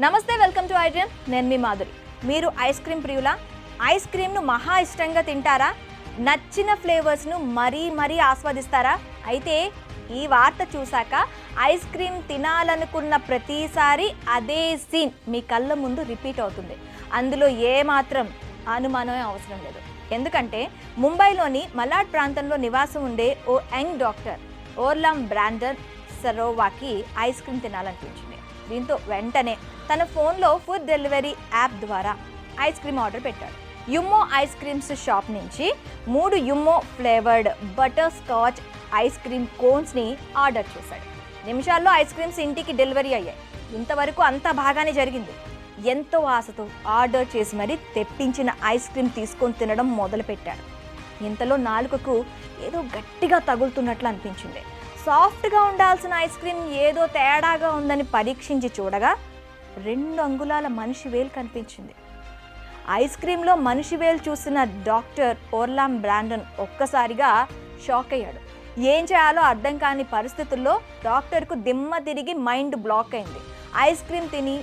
నమస్తే, welcome to iDream. నేను మీ మాధురి. మీరు ఐస్ క్రీమ్ ప్రియులా? ఐస్ క్రీమ్ను మహా ఇష్టంగా తింటారా? నచ్చిన ఫ్లేవర్స్ను మరీ ఆస్వాదిస్తారా? అయితే ఈ వార్త చూశాక ఐస్ క్రీమ్ తినాలనుకున్న ప్రతిసారి అదే సీన్ మీ కళ్ళ ముందు రిపీట్ అవుతుంది. అందులో ఏమాత్రం అనుమానమే అవసరం లేదు. ఎందుకంటే ముంబైలోని మలాడ్ ప్రాంతంలో నివాసం ఉండే ఓ యంగ్ డాక్టర్ ఓర్లాం బ్రాండన్ సరోవాకి ఐస్ క్రీమ్ తినాలనిపించింది. దీంతో వెంటనే తన ఫోన్లో ఫుడ్ డెలివరీ యాప్ ద్వారా ఐస్ క్రీమ్ ఆర్డర్ పెట్టాడు. యుమ్మో ఐస్ క్రీమ్స్ షాప్ నుంచి 3 Yummo flavoured butterscotch ice cream కోన్స్ని ఆర్డర్ చేశాడు. నిమిషాల్లో ఐస్ క్రీమ్స్ ఇంటికి డెలివరీ అయ్యాయి. ఇంతవరకు అంతా బాగానే జరిగింది. ఎంతో ఆశతో ఆర్డర్ చేసి మరీ తెప్పించిన ఐస్ క్రీమ్ తీసుకొని తినడం మొదలుపెట్టాడు. ఇంతలో నాలుకకు ఏదో గట్టిగా తగులుతున్నట్లు అనిపించింది. సాఫ్ట్గా ఉండాల్సిన ఐస్ క్రీమ్ ఏదో తేడాగా ఉందని పరీక్షించి చూడగా 2 అంగుళాల మనిషి వేలు కనిపించింది. ఐస్ క్రీమ్లో మనిషి వేలు చూసిన డాక్టర్ ఓర్లాం బ్రాండన్ ఒక్కసారిగా షాక్ అయ్యాడు. ఏం చేయాలో అర్థం కాని పరిస్థితుల్లో డాక్టర్కు దిమ్మ తిరిగి మైండ్ బ్లాక్ అయింది. ఐస్ క్రీమ్ తిని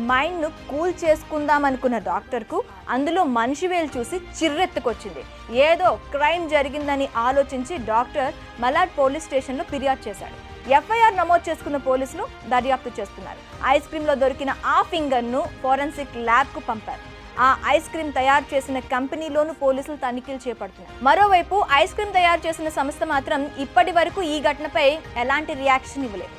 మైండ్ను కూల్ చేసుకుందామనుకున్న డాక్టర్కు అందులో మనిషి వేలు చూసి చిర్రెత్తుకొచ్చింది. ఏదో క్రైమ్ జరిగిందని ఆలోచించి డాక్టర్ మలాడ్ పోలీస్ స్టేషన్లో ఫిర్యాదు చేశాడు. ఎఫ్ఐఆర్ నమోదు చేసుకున్న పోలీసులు దర్యాప్తు చేస్తున్నారు. ఐస్ క్రీమ్లో దొరికిన ఆ ఫింగర్ను ఫోరెన్సిక్ ల్యాబ్కు పంపారు. ఆ ఐస్ క్రీమ్ తయారు చేసిన కంపెనీలోనూ పోలీసులు తనిఖీలు చేపడుతున్నారు. మరోవైపు ఐస్ క్రీమ్ తయారు చేసిన సంస్థ మాత్రం ఇప్పటి వరకు ఈ ఘటనపై ఎలాంటి రియాక్షన్ ఇవ్వలేదు.